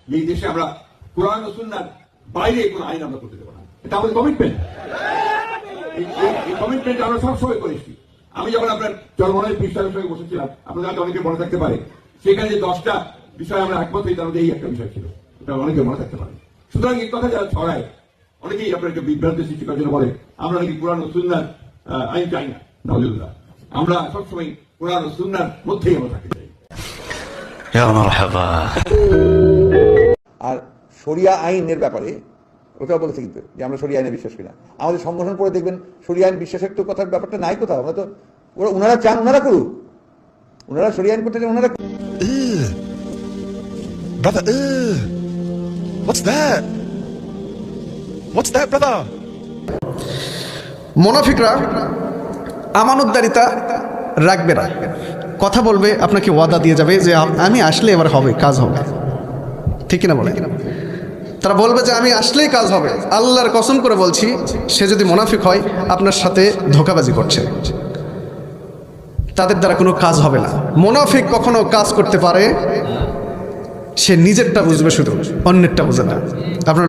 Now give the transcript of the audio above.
যে এই দেশে আমরা কোরআন ও সুন্নাহর বাইরে কোনো আইন আমরা করতে দেবো না। এটা আমাদের কমিটমেন্ট। এই কমিটমেন্ট আমরা সবসময় করেছি। আমি যখন আপনার জনগণের পৃষ্ঠার সঙ্গে বসেছিলাম, আপনাদের হয়তো অনেকে মনে থাকতে পারে, সেখানে যে 10টা বিষয় আমরা একমত হই, তার মধ্যে এই একটা বিষয় ছিল। এটা অনেকে মনে থাকতে পারে। সুতরাং এই কথা যারা ছড়ায়, অনেকেই আপনাকে বিভ্রান্তি সৃষ্টি করার জন্য বলে আমরা নাকি কোরআন ও সুন্নাহর আইন চাই না। নাউজুবিল্লাহ, আমরা সবসময় কোরআন ও সুন্নাহর মধ্যেই আমরা থাকতে চাই। আর শরিয়া আইনের ব্যাপারে ওটাও বলেছে কিন্তু যে আমরা শরিয়া আইনে বিশ্বাস করি না। আমাদের সংগঠন পড়ে দেখবেন শরিয়া আইন বিশ্বাসের তো কথার ব্যাপারটা নাই কোথাও। আমরা তো ওনারা চান ওনারা করুক, ওনারা শরিয়া আইন করতে চান ওনারা। Brother, what's that? What's that, brother? মুনাফিকরা আমানতদারিতা রাখবে না, কথা বলবে, আপনাকে ওয়াদা দিয়ে যাবে যে আমি আসলে এবার হবে, কাজ হবে, ঠিক কিনা বলে? তারা বলবে যে আমি আসলেই কাজ হবে। আল্লাহর কসম করে বলছি, সে যদি মুনাফিক হয় আপনার সাথে ধোঁকাবাজি করছে, তাদের দ্বারা কোনো কাজ হবে না। মুনাফিক কখনো কাজ করতে পারে, সে নিজেরটা বুঝবে, শুধু অন্যেরটা বুঝে না। আপনার